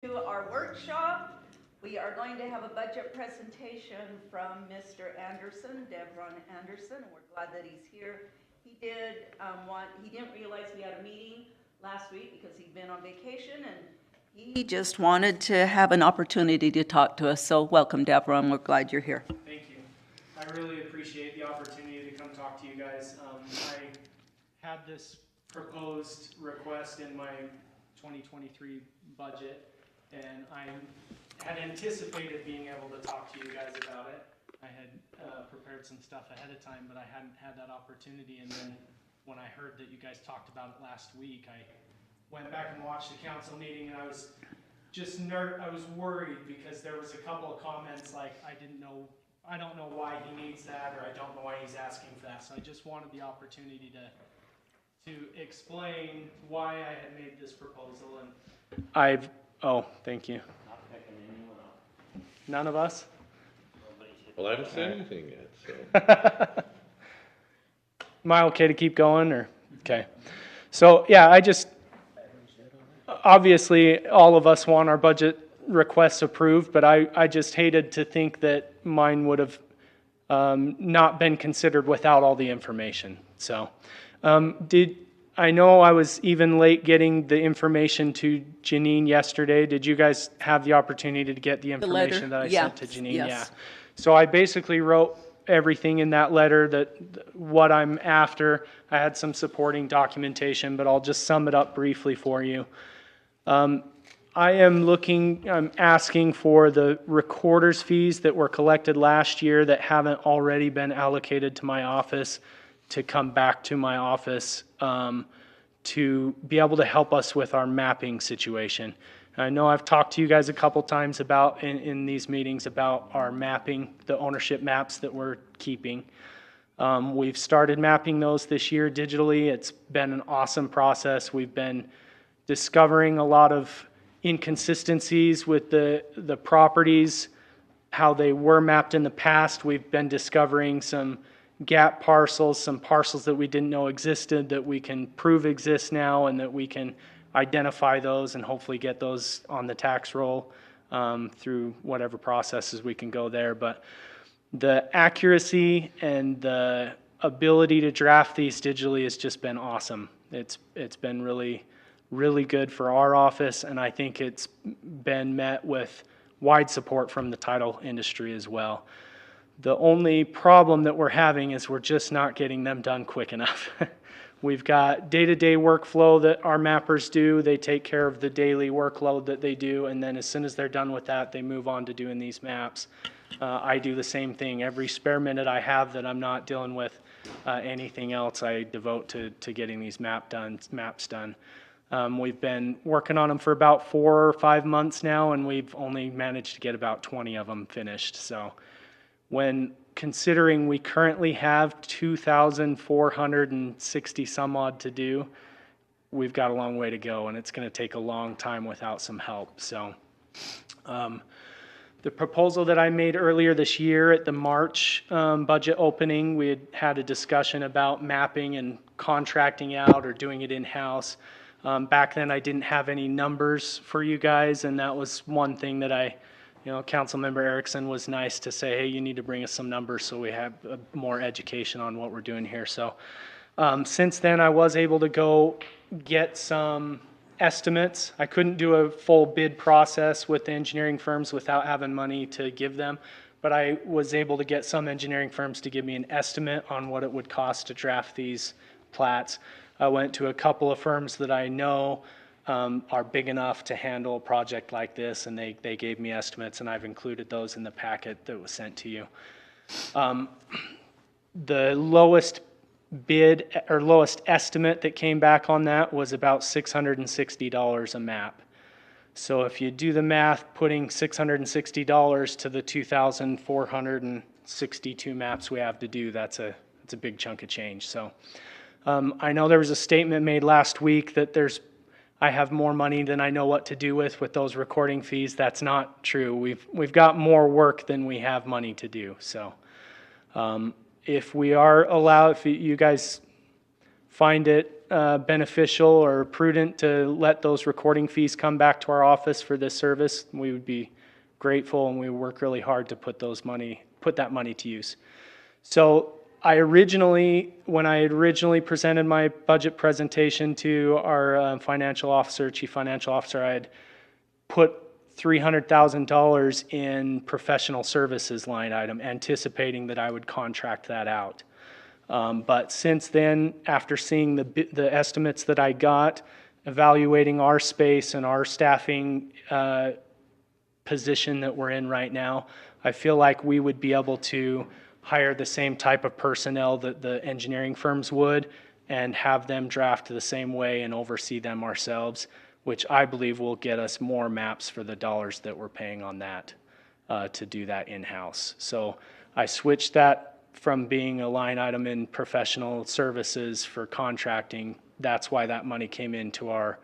To our workshop. We are going to have a budget presentation from Mr. Anderson, Devron Anderson, and we're glad that he's here. He didn't realize we had a meeting last week because he'd been on vacation, and he just wanted to have an opportunity to talk to us. So welcome, Devron. We're glad you're here. Thank you. I really appreciate the opportunity to come talk to you guys. I had this proposed request in my 2023 budget, and I had anticipated being able to talk to you guys about it. I had prepared some stuff ahead of time, but I hadn't had that opportunity. And then when I heard that you guys talked about it last week, I went back and watched the council meeting, and I was just I was worried because there was a couple of comments like, I don't know why he needs that, or I don't know why he's asking for that. So I just wanted the opportunity to explain why I had made this proposal. And thank you. None of us? Well, I haven't said anything yet, so. Am I okay to keep going, or? Okay. So, yeah, obviously, all of us want our budget requests approved, but I just hated to think that mine would have not been considered without all the information. So, I know I was even late getting the information to Janine yesterday. Did you guys have the opportunity to get the information that I sent to Janine? Yes. Yeah. So I basically wrote everything in that letter what I'm after. I had some supporting documentation, but I'll just sum it up briefly for you. I'm asking for the recorder's fees that were collected last year that haven't already been allocated to my office to come back to my office to be able to help us with our mapping situation. I know I've talked to you guys a couple times about in these meetings about our mapping, the ownership maps that we're keeping. We've started mapping those this year digitally. It's been an awesome process. We've been discovering a lot of inconsistencies with the properties, how they were mapped in the past. We've been discovering some gap parcels, some parcels that we didn't know existed that we can prove exist now, and that we can identify those and hopefully get those on the tax roll through whatever processes we can go there. But the accuracy and the ability to draft these digitally has just been awesome. It's been really, really good for our office, and I think it's been met with wide support from the title industry as well. The only problem that we're having is we're just not getting them done quick enough. We've got day-to-day workflow that our mappers do. They take care of the daily workload that they do, and then as soon as they're done with that, they move on to doing these maps. I do the same thing. Every spare minute I have that I'm not dealing with anything else, I devote to getting these maps done. We've been working on them for about 4 or 5 months now, and we've only managed to get about 20 of them finished. So when considering we currently have 2,460 some odd to do, we've got a long way to go, and it's going to take a long time without some help. So the proposal that I made earlier this year at the March budget opening, we had a discussion about mapping and contracting out or doing it in-house. Back then I didn't have any numbers for you guys, and that was one thing that Councilmember Erickson was nice to say, hey, you need to bring us some numbers so we have more education on what we're doing here. So since then, I was able to go get some estimates. I couldn't do a full bid process with the engineering firms without having money to give them, but I was able to get some engineering firms to give me an estimate on what it would cost to draft these plats. I went to a couple of firms that I know are big enough to handle a project like this, and they gave me estimates, and I've included those in the packet that was sent to you. The lowest bid or lowest estimate that came back on that was about $660 a map. So if you do the math, putting $660 to the 2,462 maps we have to do, that's a big chunk of change. So I know there was a statement made last week that I have more money than I know what to do with those recording fees. That's not true. We've got more work than we have money to do. So if we are allowed, if you guys find it beneficial or prudent to let those recording fees come back to our office for this service, we would be grateful, and we work really hard to put that money to use. So when I originally presented my budget presentation to our chief financial officer, I had put $300,000 in professional services line item, anticipating that I would contract that out. But since then, after seeing the estimates that I got, evaluating our space and our staffing position that we're in right now, I feel like we would be able to hire the same type of personnel that the engineering firms would and have them draft the same way and oversee them ourselves, which I believe will get us more maps for the dollars that we're paying on that to do that in-house. So I switched that from being a line item in professional services for contracting. That's why that money came into a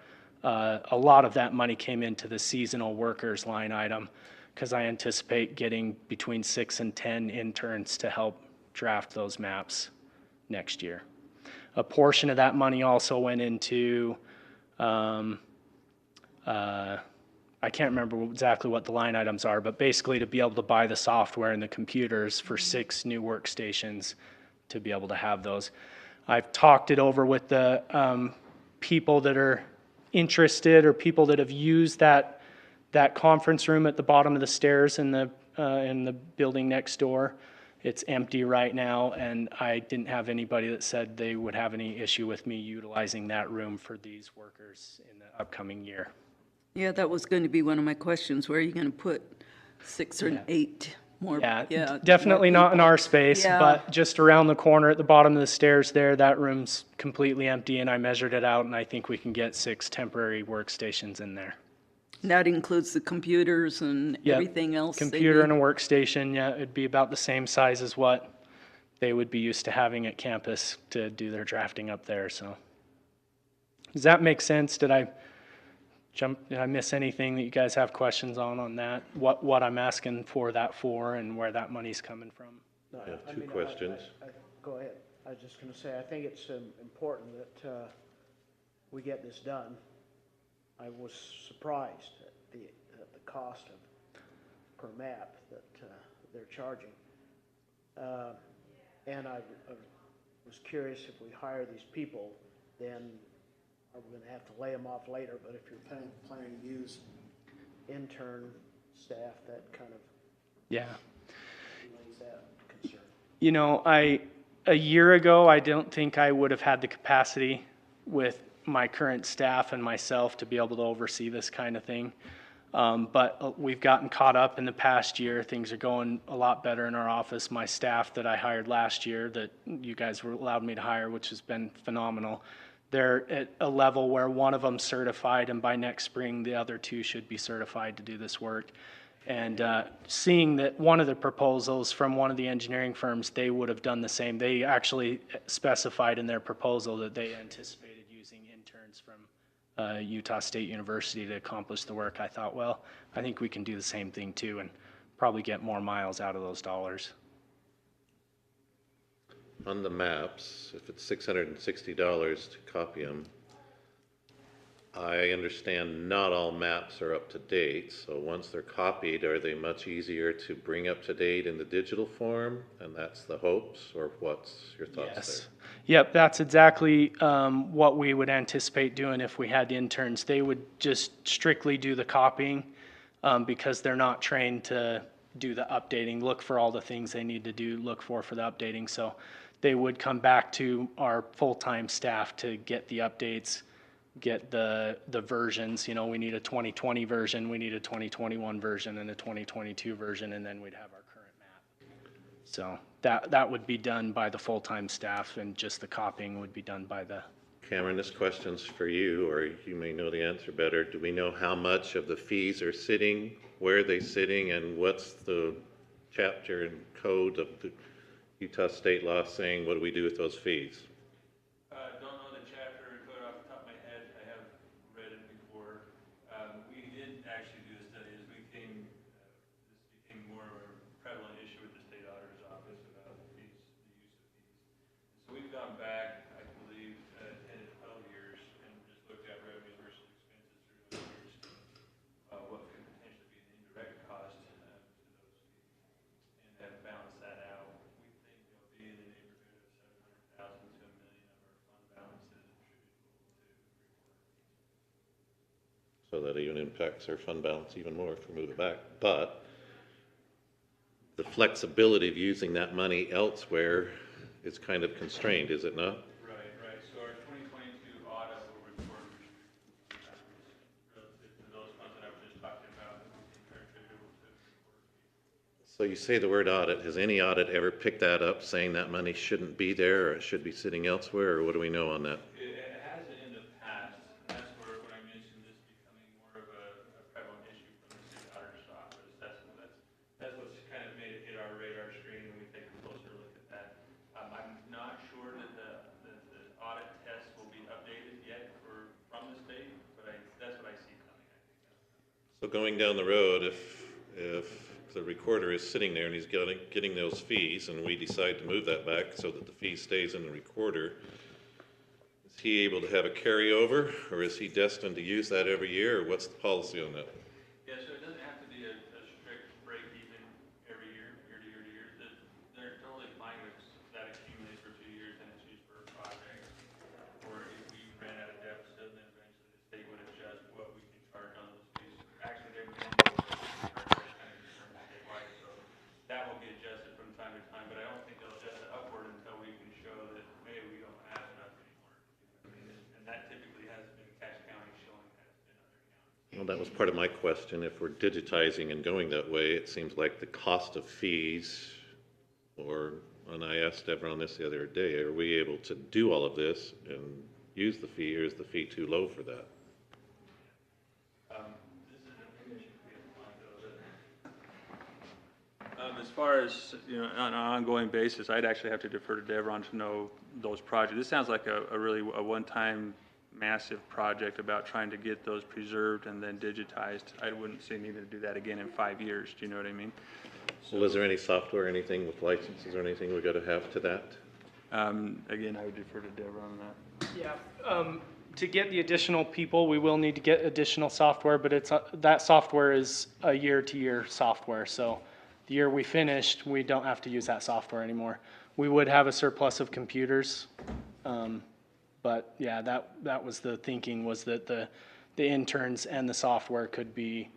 lot of that money came into the seasonal workers line item, because I anticipate getting between 6 and 10 interns to help draft those maps next year. A portion of that money also went into, I can't remember exactly what the line items are, but basically to be able to buy the software and the computers for 6 new workstations to be able to have those. I've talked it over with the people that are interested or people that have used that conference room at the bottom of the stairs in the building next door. It's empty right now, and I didn't have anybody that said they would have any issue with me utilizing that room for these workers in the upcoming year. Yeah, that was going to be one of my questions. Where are you going to put 6 or 8 more? Yeah, definitely not in our space, but just around the corner at the bottom of the stairs there, that room's completely empty, and I measured it out, and I think we can get 6 temporary workstations in there. That includes the computers and everything else? Computer and a workstation, yeah, it'd be about the same size as what they would be used to having at campus to do their drafting up there, so. Does that make sense? Did I miss anything that you guys have questions on that? What I'm asking for that for and where that money's coming from? I have 2 questions. Go ahead. I was just going to say, I think it's important that we get this done. I was surprised at the cost per map that they're charging. And I was curious, if we hire these people, then are we going to have to lay them off later? But if you're planning to use intern staff, that kind of relays that concern. You know, a year ago, I don't think I would have had the capacity with my current staff and myself to be able to oversee this kind of thing. But we've gotten caught up in the past year. Things are going a lot better in our office. My staff that I hired last year that you guys allowed me to hire, which has been phenomenal, they're at a level where one of them's certified, and by next spring, the other 2 should be certified to do this work. And seeing that one of the proposals from one of the engineering firms, they would have done the same. They actually specified in their proposal that they anticipated using interns from Utah State University to accomplish the work. I thought, well, I think we can do the same thing too and probably get more miles out of those dollars. On the maps, if it's $660 to copy them, I understand not all maps are up to date, so once they're copied, are they much easier to bring up to date in the digital form? And that's the hopes, or what's your thoughts there? Yep, that's exactly what we would anticipate doing if we had interns. They would just strictly do the copying because they're not trained to do the updating, look for all the things they need to do, look for the updating. So they would come back to our full-time staff to get the updates, get the versions. You know, we need a 2020 version, we need a 2021 version, and a 2022 version, and then we'd have our current map. So that would be done by the full-time staff, and just the copying would be done by the... Cameron, this question's for you, or you may know the answer better. Do we know how much of the fees are sitting, where are they sitting, and what's the chapter and code of the Utah state law saying, what do we do with those fees? Don't know the chapter and code off the top of my head. I have read it before. We did actually do a study as this became more of a prevalent issue with the state auditor's office about fees, the use of fees. So we've gone back, I believe, impacts our fund balance even more if we move it back. But the flexibility of using that money elsewhere is kind of constrained, is it not? Right, right. So our 2022 audit will report relative to those funds that I was just talking about, that we think are attributable to report. So you say the word audit. Has any audit ever picked that up, saying that money shouldn't be there or it should be sitting elsewhere, or what do we know on that? It hasn't in the past, and that's where, when I mentioned this becoming more of a prevalent issue from the city auditor's office, that's what's kind of made it hit our radar screen, and we take a closer look at that. I'm not sure that the audit test will be updated yet from the state, but that's what I see coming, I think. So going down the road, if the recorder is sitting there and he's getting those fees, and we decide to move that back so that the fee stays in the recorder, is he able to have a carryover, or is he destined to use that every year, or what's the policy on that? Yeah, so it doesn't have to be a strict break even every year, year to year to year. They're totally fine with that accumulates for 2 years and it's used for a project. Or if we ran out of deficit, then eventually the state would adjust what we can charge on those fees. Actually, they're kind of determined statewide, so that will get adjusted from time to time, but I don't think they'll adjust it upward until we can show that maybe we don't have enough anymore. I mean, and that typically hasn't been Cache County showing that, it's been other counties. Well, that was part of my question. If we're digitizing and going that way, it seems like the cost of fees, and I asked Deborah on this the other day, are we able to do all of this and use the fee, or is the fee too low for that? This is an issue we have to find out. As far as, on an ongoing basis, I'd actually have to defer to Devron to know those projects. This sounds like a really one-time massive project about trying to get those preserved and then digitized. I wouldn't see needing to do that again in 5 years. Do you know what I mean? Well, is there any software, anything with licenses or anything we got to have to that? Again, I would defer to Devron on that. Yeah, to get the additional people, we will need to get additional software, but that software is a year-to-year software. So the year we finished, we don't have to use that software anymore. We would have a surplus of computers, but yeah, that was the thinking, was that the interns and the software could be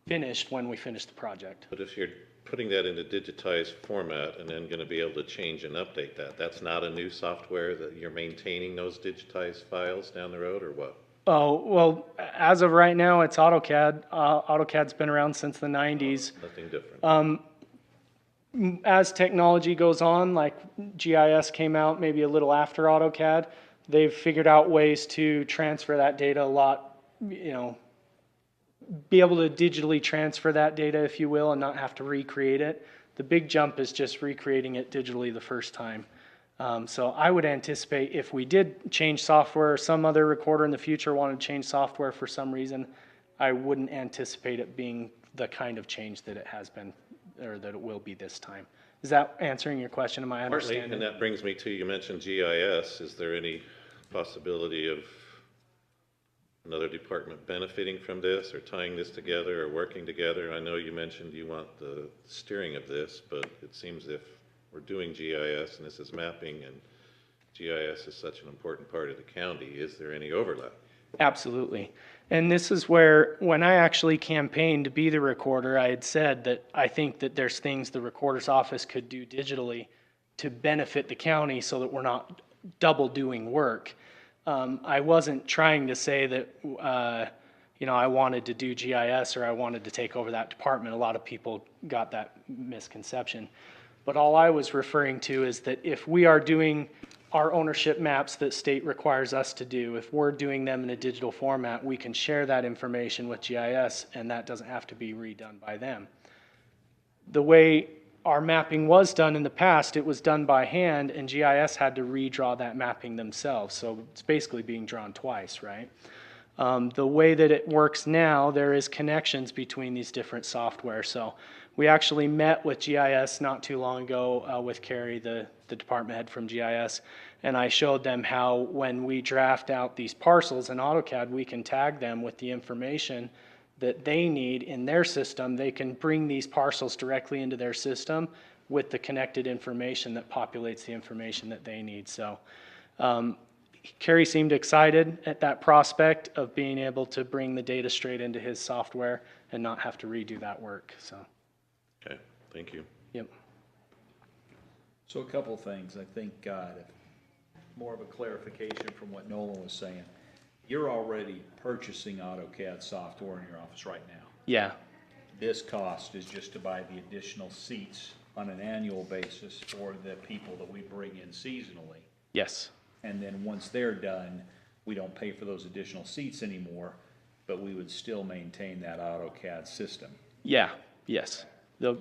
finished when we finish the project. But if you're putting that in a digitized format and then going to be able to change and update that, that's not a new software that you're maintaining those digitized files down the road, or what? Oh, well, as of right now, it's AutoCAD. AutoCAD's been around since the 90s. Nothing different. As technology goes on, like GIS came out maybe a little after AutoCAD, they've figured out ways to transfer that data a lot, be able to digitally transfer that data, if you will, and not have to recreate it. The big jump is just recreating it digitally the first time. So I would anticipate if we did change software, or some other recorder in the future wanted to change software for some reason, I wouldn't anticipate it being the kind of change that it has been, or that it will be this time. Is that answering your question? Am I Partly, understanding? and that brings me to, you mentioned GIS. Is there any possibility of another department benefiting from this, or tying this together, or working together? I know you mentioned you want the steering of this, but it seems if we're doing GIS and this is mapping, and GIS is such an important part of the county, is there any overlap? Absolutely. And this is where, when I actually campaigned to be the recorder, I had said that I think that there's things the recorder's office could do digitally to benefit the county so that we're not double doing work. I wasn't trying to say that, I wanted to do GIS or I wanted to take over that department. A lot of people got that misconception. But all I was referring to is that if we are doing our ownership maps that state requires us to do, if we're doing them in a digital format, we can share that information with GIS, and that doesn't have to be redone by them. The way our mapping was done in the past, it was done by hand, and GIS had to redraw that mapping themselves. So it's basically being drawn twice, right? The way that it works now, there is connections between these different software. So we actually met with GIS not too long ago with Carrie, the department head from GIS, and I showed them how when we draft out these parcels in AutoCAD, we can tag them with the information that they need in their system. They can bring these parcels directly into their system with the connected information that populates the information that they need. So Kerry seemed excited at that prospect of being able to bring the data straight into his software and not have to redo that work, so, Okay, thank you. yep. So a couple of things, I think, more of a clarification from what Nolan was saying. You're already purchasing AutoCAD software in your office right now. Yeah, This cost is just to buy the additional seats on an annual basis for the people that we bring in seasonally. yes, And then once they're done, we don't pay for those additional seats anymore, but we would still maintain that AutoCAD system. yeah, yes. The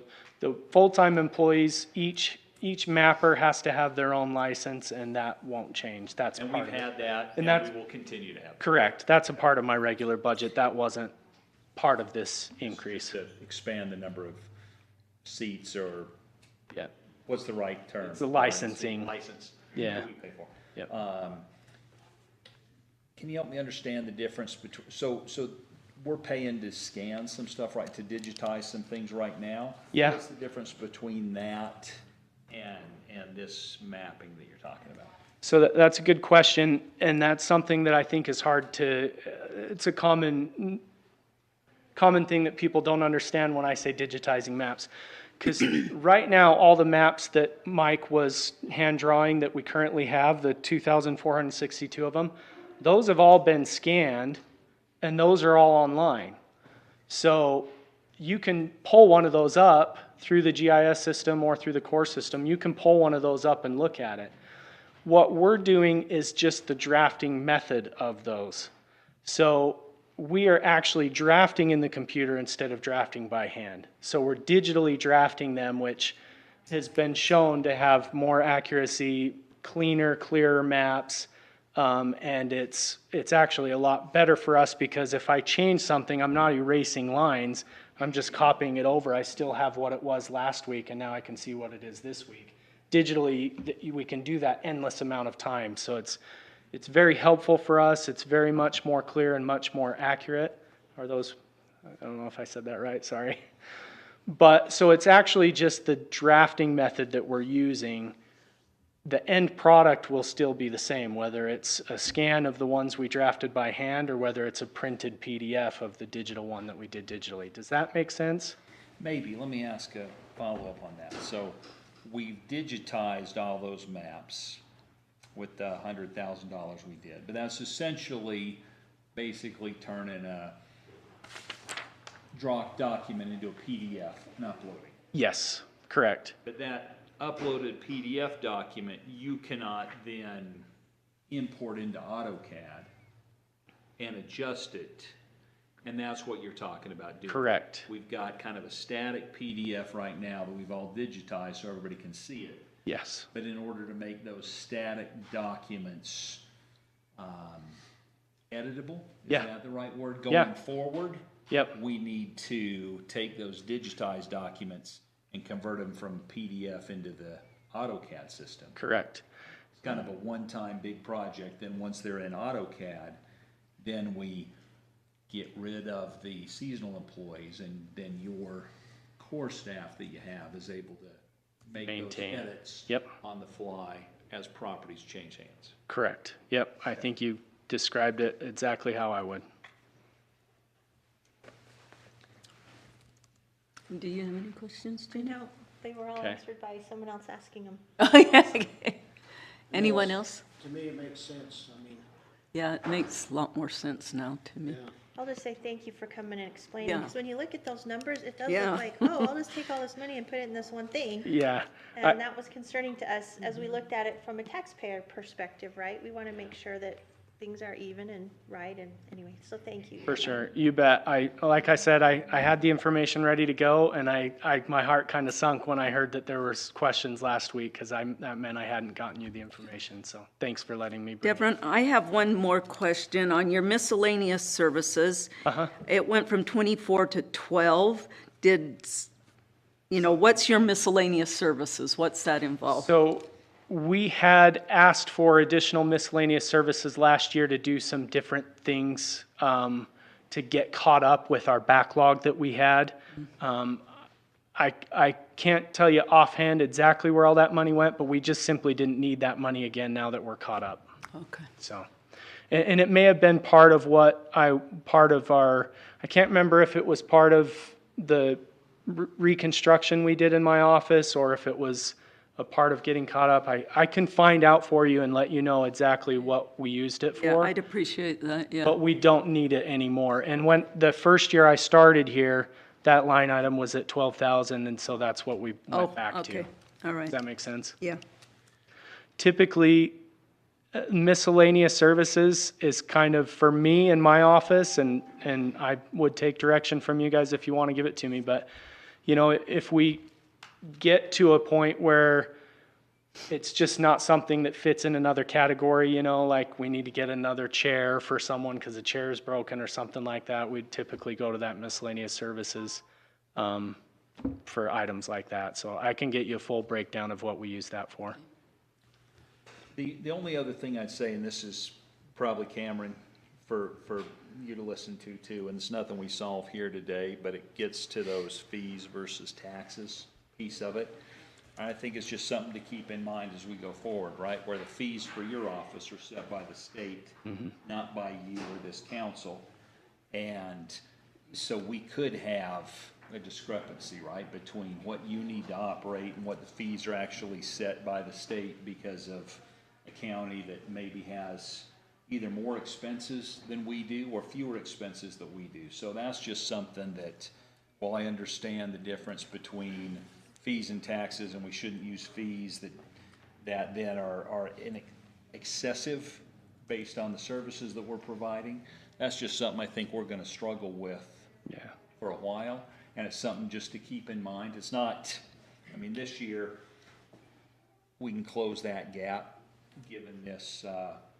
full-time employees, each mapper has to have their own license, and that won't change, that's And part we've of it. had that, And and that's- we will continue to have that. Correct, that's a part of my regular budget, that wasn't part of this increase, To expand the number of seats, or yeah. what's the right term? The licensing. License. Yeah. that we pay for. Yep. Can you help me understand the difference between, so we're paying to scan some stuff, right, to digitize some things right now? Yeah. What's the difference between that and this mapping that you're talking about? So that's a good question, and that's something that I think is hard to, it's a common thing that people don't understand when I say digitizing maps. Because right now, all the maps that Mike was hand drawing that we currently have, the 2,462 of them, those have all been scanned, and those are all online. So you can pull one of those up through the GIS system or through the core system. You can pull one of those up and look at it. What we're doing is just the drafting method of those. So we are actually drafting in the computer instead of drafting by hand. So we're digitally drafting them, which has been shown to have more accuracy, cleaner, clearer maps. And it's actually a lot better for us because if I change something, I'm not erasing lines. I'm just copying it over. I still have what it was last week, and now I can see what it is this week. Digitally, we can do that endless amount of time. So it's very helpful for us. It's very much more clear and much more accurate. Are those, I don't know if I said that right, sorry. But, so it's actually just the drafting method that we're using. The end product will still be the same, whether it's a scan of the ones we drafted by hand or whether it's a printed PDF of the digital one that we did digitally. Does that make sense? Maybe, let me ask a follow-up on that. So we've digitized all those maps with the $100,000 we did, but that's essentially basically turning a draw document into a PDF and uploading. Yes, correct. But that uploaded PDF document, you cannot then import into AutoCAD and adjust it, and that's what you're talking about doing. Correct. We've got kind of a static PDF right now that we've all digitized so everybody can see it. Yes, But in order to make those static documents editable, Yeah. is that the right word? Yeah. Going forward, yep, we need to take those digitized documents and convert them from PDF into the AutoCAD system. correct. It's kind of a one-time big project. Then once they're in AutoCAD, then we get rid of the seasonal employees, and then your core staff that you have is able to make those Maintain. edits Yep. on the fly as properties change hands. Correct. Yep, I think you described it exactly how I would. Do you have any questions, Tina? No, they were all Okay. answered by someone else asking them. Oh, yeah, okay. Anyone else? To me, it makes sense, I mean, Yeah, it makes a lot more sense now to me. yeah. I'll just say thank you for coming and explaining, Yeah. because when you look at those numbers, it does Yeah. look like, oh, I'll just take all this money and put it in this one thing. Yeah, And that was concerning to us as we looked at it from a taxpayer perspective, right? We want to make sure that things are even and right, and anyway, so thank you. for sure. You bet. Like I said, I had the information ready to go, and my heart kind of sunk when I heard that there were questions last week, because that meant I hadn't gotten you the information, so thanks for letting me bring it. Devon, I have one more question on your miscellaneous services. It went from 24 to 12. What's your miscellaneous services? What's that involve? So we had asked for additional miscellaneous services last year to do some different things to get caught up with our backlog that we had. I can't tell you offhand exactly where all that money went, but we just simply didn't need that money again now that we're caught up. Okay. So, and it may have been part of I can't remember if it was part of the reconstruction we did in my office or if it was a part of getting caught up. I can find out for you and let you know exactly what we used it Yeah, for. I'd appreciate that, yeah. But we don't need it anymore. And when the first year I started here, that line item was at 12,000, and so that's what we Oh, went back to. okay, all right, Does that make sense? yeah. Typically, miscellaneous services is kind of for me in my office, and I would take direction from you guys if you want to give it to me, but, you know, if we get to a point where it's just not something that fits in another category, you know, like we need to get another chair for someone because the chair is broken or something like that, we'd typically go to that miscellaneous services for items like that. So I can get you a full breakdown of what we use that for. The only other thing I'd say, and this is probably Cameron, for you to listen to too, and it's nothing we solve here today, but it gets to those fees versus taxes piece of it. I think it's just something to keep in mind as we go forward, right? Where the fees for your office are set by the state, not by you or this council. And so we could have a discrepancy, right, between what you need to operate and what the fees are actually set by the state because of a county that maybe has either more expenses than we do or fewer expenses than we do. So that's just something that, while I understand the difference between fees and taxes, and we shouldn't use fees that then are excessive based on the services that we're providing, that's just something I think we're gonna struggle with for a while, and it's something just to keep in mind. It's not, I mean, this year, we can close that gap given this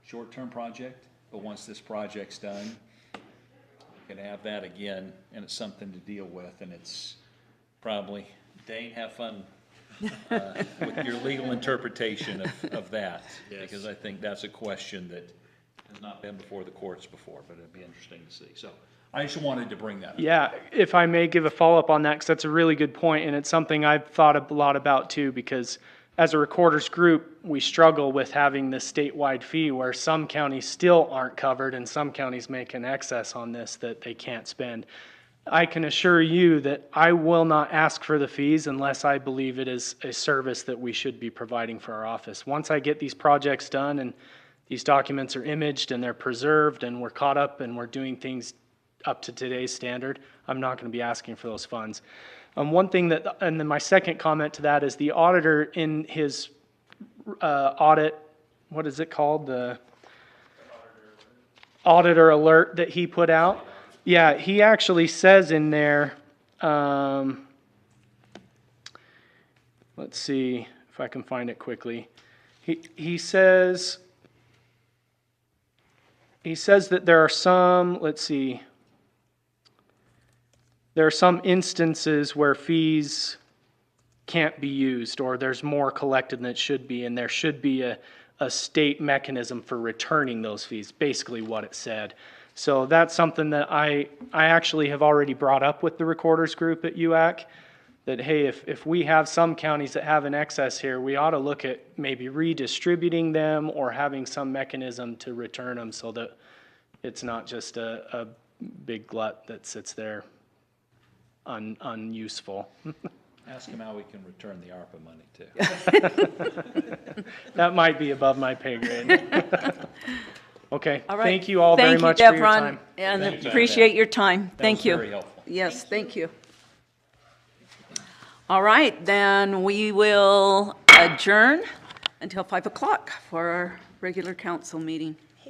short-term project, but once this project's done, we can have that again, and it's something to deal with, and it's probably, Dane, have fun with your legal interpretation of that, because I think that's a question that has not been before the courts before, but it'd be interesting to see. So I just wanted to bring that up. Yeah, if I may give a follow-up on that, because that's a really good point, and it's something I've thought a lot about too, because as a recorders group, we struggle with having this statewide fee where some counties still aren't covered and some counties make an excess on this that they can't spend. I can assure you that I will not ask for the fees unless I believe it is a service that we should be providing for our office. Once I get these projects done and these documents are imaged and they're preserved and we're caught up and we're doing things up to today's standard, I'm not going to be asking for those funds. One thing that, and then my second comment to that is the auditor in his audit, what is it called? The auditor alert that he put out. Yeah, he actually says in there, let's see if I can find it quickly. He says that there are some, let's see, there are some instances where fees can't be used or there's more collected than it should be, and there should be a state mechanism for returning those fees, basically what it said. So that's something that I actually have already brought up with the recorders group at UAC, that, hey, if we have some counties that have an excess here, we ought to look at maybe redistributing them or having some mechanism to return them so that it's not just a big glut that sits there unuseful. Ask him how we can return the ARPA money too. That might be above my pay grade. Okay, All right. thank you all very much for your Devron, time. and Thank you. appreciate your time. Thank you. That was very helpful. Yes, thank you. All right, then we will adjourn until 5 o'clock for our regular council meeting.